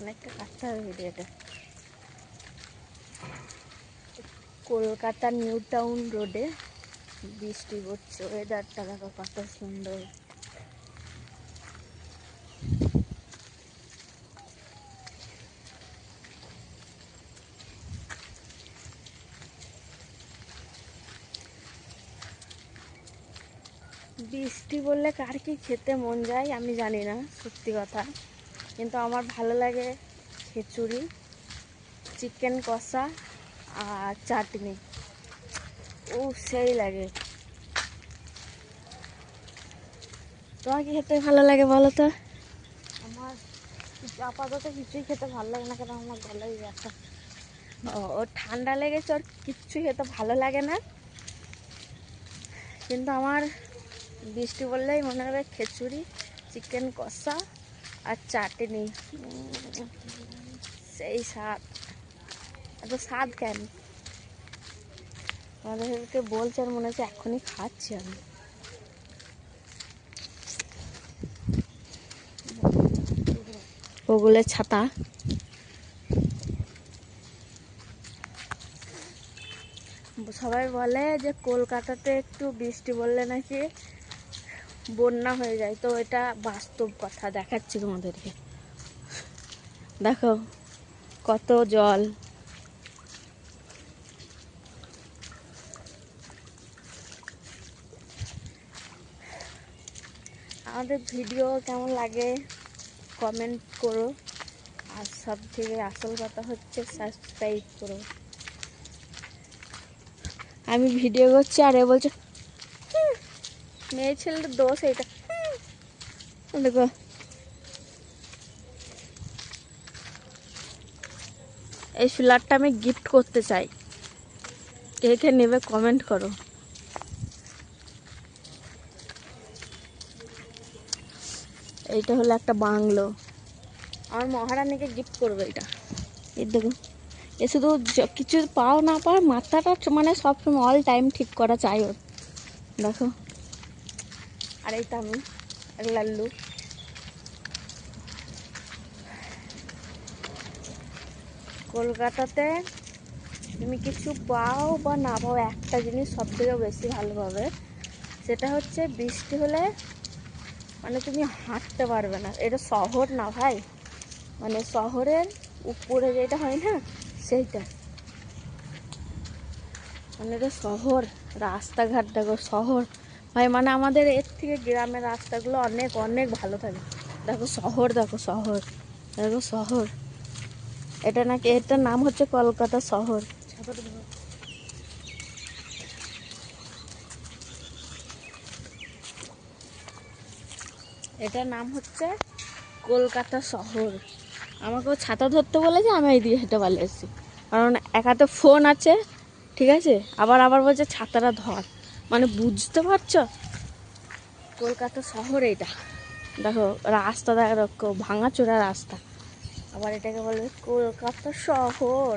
অনেকটা কাটতে হবে ভিডিওটা। কলকাতার নিউ টাউন রোডে বৃষ্টি পড়ছে, ওয়েদারটা দেখো কত সুন্দর। বৃষ্টি বললে কার কি খেতে মন যায় আমি জানি না, সত্যি কথা, কিন্তু আমার ভালো লাগে খিচুড়ি, চিকেন কষা আর চাটনি। ও সেই লাগে। তোমার কি খেতে ভালো লাগে বলো তো? আমার আপাতত কিছুই খেতে ভালো লাগে না, কারণ আমার গলায় ব্যথা। ও ঠান্ডা লেগেছে, ওর কিচ্ছু খেতে ভালো লাগে না। কিন্তু আমার বৃষ্টি বললেই মনে হবে খিচুড়ি, চিকেন কষা আর চাটনি। সেই স্বাদ। এত স্বাদ কেন আমাদেরকে বলছে, আর মনে হচ্ছে এখনই খাচ্ছি আমি। ওগুলো ছাতা। সবাই বলে যে কলকাতাতে একটু বৃষ্টি বললে নাকি বন্যা হয়ে যায়, তো এটা বাস্তব কথা, দেখাচ্ছি তোমাদেরকে। দেখো কত জল। আমাদের ভিডিও কেমন লাগে কমেন্ট করো, আর সব থেকে আসল কথা হচ্ছে সাবস্ক্রাইব করো। আমি ভিডিও করছি আর এ বলছে মেয়ে ছেলের দোষ এইটা। দেখো এই ফ্ল্যাটটা আমি গিফট করতে চাই, কে কে নেবে কমেন্ট করো। এইটা হলো একটা বাংলো, আমার মহারানীকে গিফট করবো এটা। এই দেখো, এ শুধু কিছু পাও না পাও মাথাটা মানে সবসময় অল টাইম ঠিক করা চাই ওর। দেখো, আর এইটা আমি এক লাল্লু। কলকাতাতে তুমি কিছু পাও বা না পাও, একটা জিনিস সব থেকে বেশি ভালো পাবে, সেটা হচ্ছে বৃষ্টি হলে মানে তুমি হাঁটতে পারবে না। এটা শহর না ভাই, মানে শহরের উপরে যেটা হয় না সেইটা, মানে এটা শহর। রাস্তাঘাট দেখো শহর ভাই, মানে আমাদের এর থেকে গ্রামের রাস্তাগুলো অনেক অনেক ভালো থাকে। দেখো শহর, দেখো শহর, দেখো শহর। এটা নাকি এটার নাম হচ্ছে কলকাতা শহর। এটার নাম হচ্ছে কলকাতা শহর। আমাকেও ছাতা ধরতে বলেছে, আমি এই দিয়ে হেঁটে পালিয়ে এসেছি, কারণ এক হাতে ফোন আছে, ঠিক আছে, আবার আবার বলছে ছাতাটা ধর, মানে বুঝতে পারছো কলকাতা শহর এইটা। দেখো রাস্তা, দেখো ভাঙাচোরা রাস্তা, আবার এটাকে বলে কলকাতা শহর।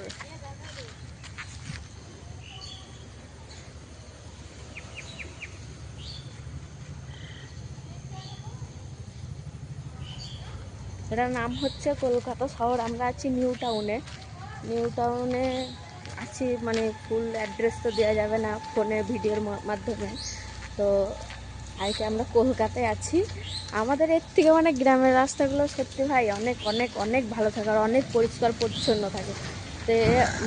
এটার নাম হচ্ছে কলকাতা শহর। আমরা আছি নিউ টাউনে, নিউ টাউনে আছি, মানে ফুল অ্যাড্রেস তো দেওয়া যাবে না ফোনে ভিডিওর মাধ্যমে, তো আজকে আমরা কলকাতায় আছি। আমাদের এর থেকে মানে গ্রামের রাস্তাগুলো সত্যি ভাই অনেক অনেক অনেক ভালো থাকে, আর অনেক পরিষ্কার পরিচ্ছন্ন থাকে। তো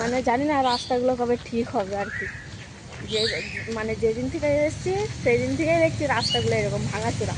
মানে জানি না রাস্তাগুলো কবে ঠিক হবে আর কি। যে মানে যেদিন থেকে এসেছি সেই দিন থেকেই দেখছি রাস্তাগুলো এরকম ভাঙাচোরা।